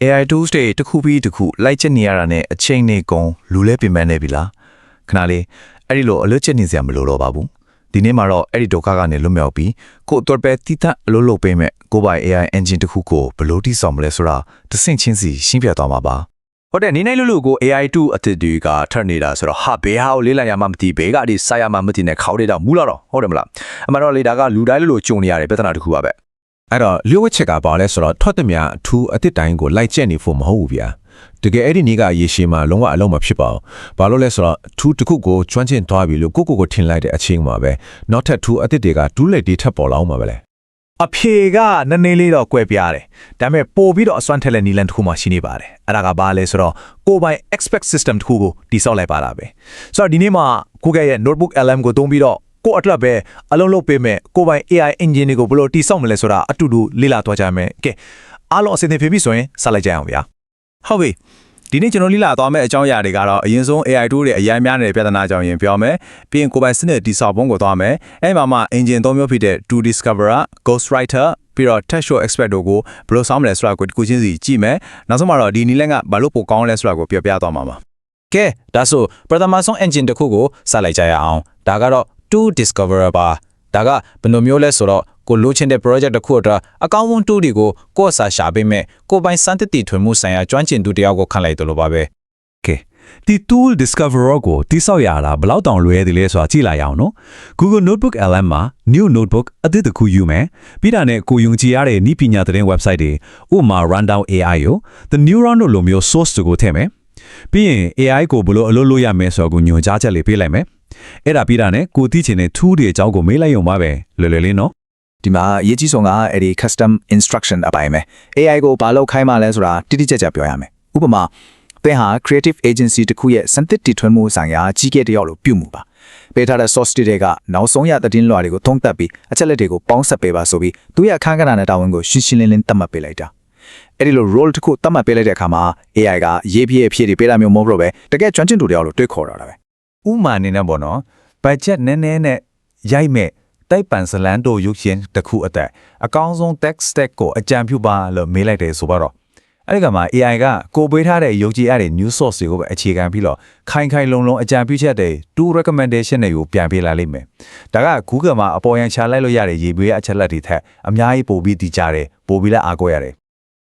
AI tools တွေတစ်ခုပြီးတစ်ခုလိုက်ချက်နေရတာနဲ့အချိန်နေကုန်လူလဲပြင်ပန်းနေပြီလားခဏလေးအဲ့ဒီလိုအလွတ်ချက်နေစရာမလိုတော့ပါဘူးဒီနေ့မှာတော့အဲ့ဒီဒုက္ခကနေလွတ်မြောက်ပြီးကိုတော်ပဲတိတအလုပ်လုပ်ပေးမဲ့ကိုပိုင် AI engine တစ်ခုကိုဘယ်လိုတိဆောက်မလဲဆိုတာတဆင့်ချင်းစီရှင်းပြသွားမှာပါဟုတ်တယ်နေနိုင်လို့ကို AI2 အသစ်တွေကထပ်နေတာဆိုတော့ဟာဘယ်ဟာကိုလေးလိုက်ရမှမသိဘဲကဒီဆိုင်ရမှမသိနဲ့ခေါင်းတွေတော့မူလာတော့ဟုတ်တယ်မလားအမှန်တော့လေဒါကလူတိုင်းလို့ကြုံနေရတယ်ပြဿနာတစ်ခုပါပဲအဲ့တော့လျှို့ဝှက်ချက်ကဘာလဲဆိုတော့ထွက်သမျှအထူးအသစ်တိုင်းကိုလိုက်ကျက်နေဖို့မဟုတ်ဘူးဗျာတကယ်အဲ့ဒီနေ့ကရေရှည်မှာလုံးဝအလုံးမဖြစ်ပါဘူးဘာလို့လဲဆိုတော့ထူးတစ်ခုကိုကျွမ်းကျင်သွားပြီလို့ကိုထင်လိုက်တဲ့အချိန်မှာပဲနောက်ထပ်ထူးအသစ်တွေကဒူးလက်တွေထပ်ပေါ်လာအောင်ပါပဲလေအဖေကနည်းနည်းလေးတော့ကွဲပြားတယ်ဒါပေမဲ့ပို့ပြီးတော့အစွမ်းထက်တဲ့နီလန်တစ်ခုမှရှိနေပါတယ်အဲ့ဒါကဘာလဲဆိုတော့ကိုပိုင် expect system တစ်ခုကိုတိစောက်လိုက်ပါတာပဲဆိုတော့ဒီနေ့မှာကိုကရဲ့ notebook LM ကိုသုံးပြီးတော့ကိုအတွက်ပဲအလုံးလုံးပေးမယ်ကိုပိုင် AI engine တွေကိုဘယ်လိုတိစောက်မလဲဆိုတာအတူတူလေ့လာသွားကြမယ်ကဲအားလုံးအစီအစဉ်ဖြစ်ပြီဆိုရင်ဆက်လိုက်ကြအောင်ဗျာဟုတ်ပြီဒီနေ့ကျွန်တော်လေ့လာသွားမယ့်အကြောင်းအရာတွေကတော့အရင်ဆုံး AI tool တွေအများများနေတဲ့ပြဿနာကြောင့်ရင်ပြောမယ်ပြီးရင်ကိုပိုင်စနစ်တိစောက်ပုံကိုသွားမယ်အဲ့မှာမှ engine ၃မျိုးဖြစ်တဲ့ To Discoverer Ghostwriter ပြီးတော့ Text Show Expert တို့ကိုဘယ်လိုစောင့်မလဲဆိုတာကိုကိုချင်းစီကြည့်မယ်နောက်ဆုံးမှာတော့ဒီနီလန်ကဘာလို့ပိုကောင်းလဲဆိုတာကိုပြောပြသွားမှာပါကဲဒါဆိုပထမဆုံး engine တစ်ခုကိုစလိုက်ကြရအောင်ဒါကတော့ To Discoverer ပါဒါကဘယ်လိုမျိုးလဲဆိုတော့ကိုလိုချင်တဲ့ project တစ်ခုအတွက်အကောင့်ဝန် tool တွေကိုကိုယ့်အစားရှာပေးမဲ့ကိုပိုင်စမ်းသစ်တည်ထွင်မှုဆိုင်ရာကျွမ်းကျင်သူတယောက်ကိုခန့်လိုက်တယ်လို့ပါပဲကဲဒီ tool discoverer ကိုတိစောက်ရတာဘယ်လောက်တောင်လွယ်တယ်လဲဆိုတာကြည့်လိုက်အောင်နော် Google Notebook LM မှာ new notebook အသစ်တစ်ခုယူမယ်ပြီးတာနဲ့ကိုယုံကြည်ရတဲ့နည်းပညာသတင်း website တွေဥပမာ Rundown AI ကို The Neuron တို့လိုမျိုး source တွေကိုထည့်မယ်ပြီးရင် AI ကိုဘယ်လိုအလုပ်လုပ်ရမလဲဆိုတာကိုညွှန်ကြားချက်လေးပေးလိုက်မယ်အဲ့ဒါပြီးတာနဲ့ကိုသိချင်တဲ့ tool တွေအကြောင်းကိုမေးလိုက်ရုံပါပဲလွယ်လွယ်လေးနော်ဒီမှာအရေးကြီးဆုံးကအဲ့ဒီ custom instruction အပိုင်းပဲ AI ကိုဘာလုပ်ခိုင်းမှလဲဆိုတာတိတိကျကျပြောရမယ်ဥပမာသင်ဟာ creative agency တစ်ခုရဲ့စံသစ်တည်ထွင်မှုဆိုင်ရာကြီးကဲတယောက်လိုပြုမှုပါပေးထားတဲ့ source တွေကနောက်ဆုံးရသတင်းလွှာတွေကိုသုံးသပ်ပြီးအချက်လက်တွေကိုပေါင်းစပ်ပေးပါဆိုပြီးသူရဲ့အခန်းကဏ္ဍနဲ့တာဝန်ကိုရှင်းရှင်းလင်းလင်းသတ်မှတ်ပေးလိုက်တာအဲ့ဒီလို role တစ်ခုသတ်မှတ်ပေးလိုက်တဲ့အခါမှာ AI ကရေးပြည့်အဖြစ်တွေပေးတာမျိုးမဟုတ်တော့ပဲတကယ်ကျွမ်းကျင်သူတယောက်လိုတွေးခေါ်တာပဲဥမာအနေနဲ့ပေါ့နော် budget နည်းနည်းနဲ့ရိုက်မဲ့တိုက်ပန်စလန်တို့ရုပ်ရှင်တစ်ခုအသက်အကောင်းဆုံး text stack ကိုအကြံပြုပါလို့မေးလိုက်တယ်ဆိုတော့အဲ့ဒီကမှာ AI ကကိုပေးထားတဲ့ယုံကြည်ရတဲ့ news source တွေကိုပဲအခြေခံပြီးတော့ခိုင်လုံအကြံပြုချက်တွေ to recommendation တွေကိုပြန်ပေးလာလိမ့်မယ်ဒါက Google မှာအပေါ်ယံချလိုက်လို့ရတဲ့ရေးပေးအချက်လက်တွေထက်အများကြီးပိုပြီးတည်ကြတယ်ပိုပြီးလည်းအားကိုးရတယ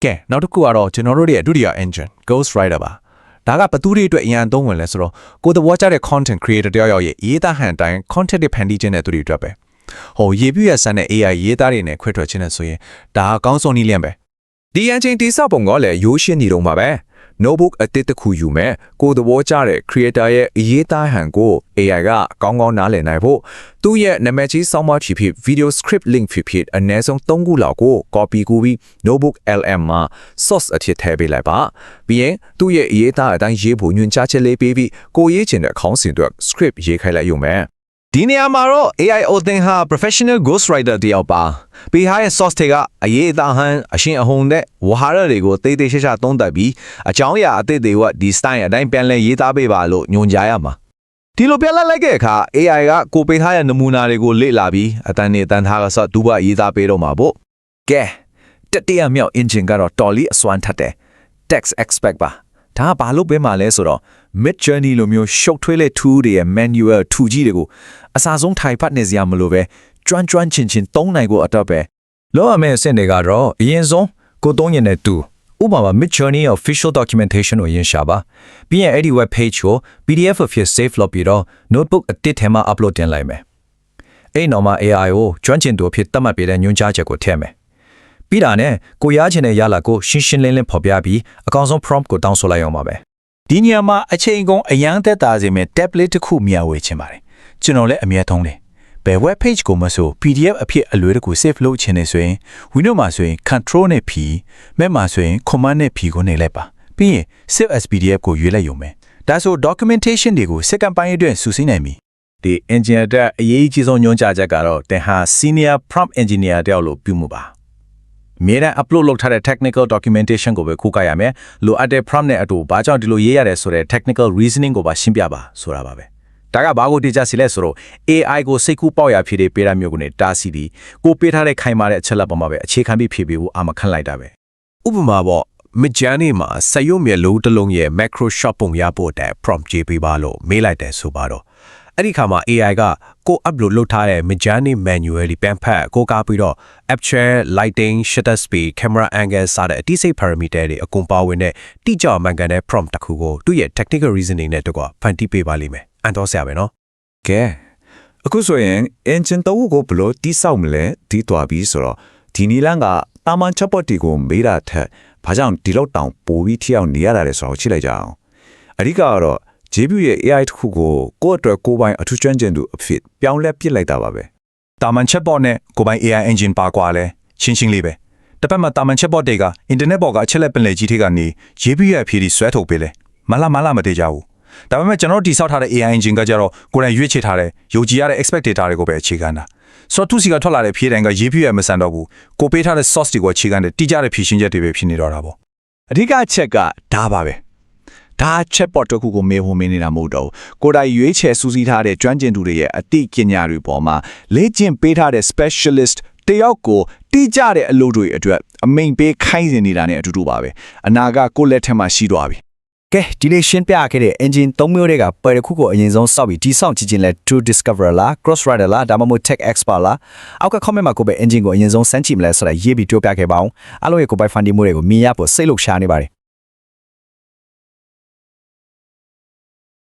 ်ကဲနောက်တစ်ခုကတော့ကျွန်တော်တို့ရဲ့ဒုတိယ engine Ghostwriter ပါဒါကဘသူတွေအတွက်အရင်သုံးဝင်လဲဆိုတော့ကိုသဘောကျတဲ့ content creator တယောက်ရဲ့ရေးသားဟန်တိုင်း content တွေဖန်တီးခြင်းတဲ့သူတွေအတွက်ပဲဟိုရေးပြရဆန်းတဲ့ AI ရေးသားတွေနဲ့ခွဲထွက်ခြင်းနဲ့ဆိုရင်ဒါအကောင်းဆုံးနည်းလမ်းပဲဒီအချင်းတိစပုံကလည်းရိုးရှင်းနေတော့မှာပဲ notebook အသစ်တစ်ခုယူမယ်ကိုသဘောကျတဲ့ creator ရဲ့ရေးသားဟန်ကို AI ကကောင်းကောင်းနားလည်နိုင်ဖို့သူ့ရဲ့နာမည်ကြီးဆောင်းပါးဖြစ် video script link ဖြစ်အနည်းဆုံး3ခုလောက်ကို copy ကူပြီး notebook LM မှာ source အဖြစ်ထည့်ပေးလိုက်ပါပြီးရင်သူ့ရဲ့ရေးသားအတိုင်းရေးဖို့ညွှန်ကြားချက်လေးပေးပြီးကိုရေးချင်တဲ့ခေါင်းစဉ်တွေ script ရေးခိုင်းလိုက်ရုံပဲဒီနေရာမှာတော့ AI Odin ဟာ professional ghostwriter တယောက်ပါပြီးဟာရဲ့ source တွေကအရေးအသားဟန်အရှင်အဟုန်တဲ့ဝါရတွေကိုတေးသေးရှာသုံးသပ်ပြီးအကြောင်းအရာအသစ်တွေကဒီ style အတိုင်းပြန်လဲရေးသားပေးပါလို့ညွှန်ကြားရမှာဒီလိုပြန်လိုက်တဲ့အခါ AI ကကိုပေးထားတဲ့နမူနာတွေကိုလေ့လာပြီးအတန်ထားကစဒူဘရေးသားပေးတော့မှာပေါ့ကဲတတိယမြောက် engine ကတော့တော်လီအစွမ်းထက်တယ် text expert ပါဒါဘာလို့ပဲမှလဲဆိုတော့ mid journey လိုမျိုးရှုပ်ထွေးတဲ့ tool တွေရဲ့ manual tool ကြီးတွေကိုအစားဆုံးထိုင်ဖတ်နေစရာမလိုပဲကျွမ်းချင်းသုံးနိုင်ဖို့အတွက်ပဲလောရမယ့်အဆင့်တွေကတော့အရင်ဆုံးကိုသုံးရင်တဲ့ tool ဥပမာ mid journey official documentation ကိုရင်ရှာပါပြီးရင်အဲ့ဒီ web page ကို PDF အဖြစ် save လုပ်ပြီးတော့ notebook အတစ်ထဲမှာ upload တင်လိုက်မယ်အဲ့နောက်မှာ AI ကိုကျွမ်းကျင်သူအဖြစ်သတ်မှတ်ပေးတဲ့ညွှန်ကြားချက်ကိုထည့်မယ်ပြီးတာနဲ့ကိုရချင်တဲ့ရလာကိုရှင်းလင်းဖော်ပြပြီးအကောင်းဆုံး prompt ကိုတောင်းဆိုလိုက်အောင်ပါပဲဒီညမှာအချိန်ကုန်အရန်သက်သာစေမယ့် tablet တစ်ခုမျှဝေချင်ပါတယ်ကျွန်တော်လည်းအမြဲသုံးတယ်ဘယ် web page ကိုမဆို PDF အဖြစ်အလွယ်တကူ save လုပ်ချင်နေဆိုရင် Windows မှာဆိုရင် control နဲ့ P Mac မှာဆိုရင် command နဲ့ P ကိုနှိပ်လိုက်ပါပြီးရင် save as PDF ကိုရွေးလိုက်ရုံပဲဒါဆို documentation တွေကိုစက္ကန့်ပိုင်းအတွင်းစုစည်းနိုင်ပြီဒီ engineer တဲ့အရေးကြီးဆုံးညွှန်ကြားချက်ကတော့တင်ဟာ senior prompt engineer တယောက်လို့ပြုမှုပါမြေတမ်း upload လုပ်ထားတဲ့ technical documentation ကိုပဲခိုးကြရမယ်လိုအပ်တဲ့ prompt နဲ့အတူဘာကြောင့်ဒီလိုရေးရတယ်ဆိုတဲ့ technical reasoning ကိုပါရှင်းပြပါဆိုတာပါပဲဒါကဘာကိုတိကျစီလဲဆိုတော့ AI ကိုစိတ်ကူးပေါက်ရဖြစ်တဲ့ပေးတာမျိုးကိုနေတားဆီးပြီးကိုပေးထားတဲ့ခိုင်မာတဲ့အချက်လက်ပေါ်မှာပဲအခြေခံပြီးဖြည့်ပေးဖို့အာမခံလိုက်တာပဲဥပမာပေါ့ Midjourney မှာစက်ရုံမြေလို့တလုံးရဲ့ macro shop ပုံရဖို့တဲ့ prompt ရေးပေးပါလို့မေးလိုက်တယ်ဆိုပါတော့အဲ့ဒီခါမှာ AI ကကို upload လုပ်ထားတဲ့ Midjourney manual ဒီပြန်ဖတ်ကိုကားပြီးတော့ aperture lighting shutter speed camera angle စတဲ့အတိစိတ် parameter တွေအကုန်ပါဝင်တဲ့တိကျမှန်ကန်တဲ့ prompt တစ်ခုကိုသူ့ရဲ့ technical reasoning နဲ့တကွဖန်တီးပေးပါလိမ့်မယ်အန်တော့ဆရာပဲနော် ကဲအခုဆိုရင် engine တအုပ်ကိုဘလို့တိဆောက်မလဲဒီတွားပြီးဆိုတော့ဒီနီလန်းကတာမန် chatbot တီကိုမေးတာထက်ဘာကြောင့်ဒီလောက်တောင်ပိုပြီးထိအောင်နေရတာလဲဆိုတော့ချိလိုက်ကြအောင်အဓိကကတော့ JPU ရဲ့ AI တစ်ခုကိုကိုယ့်အတွက်ကိုယ်ပိုင်အထူးကျွမ်းကျင်သူအဖြစ်ပြောင်းလဲပစ်လိုက်တာပါပဲ တာမန် chatbot နဲ့ကိုယ်ပိုင် AI engine ပါကွာလဲရှင်းရှင်းလေးပဲတစ်ပတ်မှာတာမန် chatbot တွေက internet ပေါ်ကအချက်လက်ပင်လယ်ကြီးထိကနေ JPU ရဲ့အဖြေတွေဆွဲထုတ်ပေးလဲမလားမသေးကြဘူးဒါပေမဲ့ကျွန်တော်တိစောက်ထားတဲ့ AI engine ကကြတော့ကိုယ်တိုင်ရွေးချယ်ထားတဲ့ယုံကြည်ရတဲ့ expect data တွေကိုပဲအခြေခံတာဆိုတော့သူစီကထွက်လာတဲ့ဖြေတိုင်းက JPU ရဲ့မဆန်တော့ဘူးကိုပေးထားတဲ့ source တွေကိုအခြေခံတဲ့တိကျတဲ့ဖြေရှင်းချက်တွေပဲဖြစ်နေတော့တာပေါ့ အဓိကအချက်ကဒါပါပဲဒါ chatbot တစ်ခုကိုမေးဖို့မင်းနေတာမဟုတ်တော့ဘူးကိုယ်တိုင်ရွေးချယ်စူးစီးထားတဲ့ကျွမ်းကျင်သူတွေရဲ့အသိပညာတွေပေါ်မှာလေ့ကျင့်ပေးထားတဲ့ specialist တယောက်ကိုတိကျတဲ့အလုပ်တွေအတွက်အမိန်ပေးခိုင်းနေတာနဲ့အတူတူပါပဲအနာကကိုယ့်လက်ထက်မှာရှိသွားပြီ ကဲဒီလေးရှင်းပြခဲ့တဲ့ engine 3မျိုးတွေကပယ်တစ်ခုကိုအရင်ဆုံးစောက်ပြီးဒီဆောင်ကြည့်ခြင်းလဲ True Discoverer လား Crossrider လားဒါမှမဟုတ် Tech Expert လားအောက်က comment မှာကိုပဲ engine ကိုအရင်ဆုံးစမ်းကြည့်မလဲဆိုတာရေးပြီးပြောပြခဲ့ပါအောင်အားလုံးရဲ့ကိုပိုင် funding မှုတွေကိုမြင်ရဖို့စိတ်လှုပ်ရှားနေပါတယ်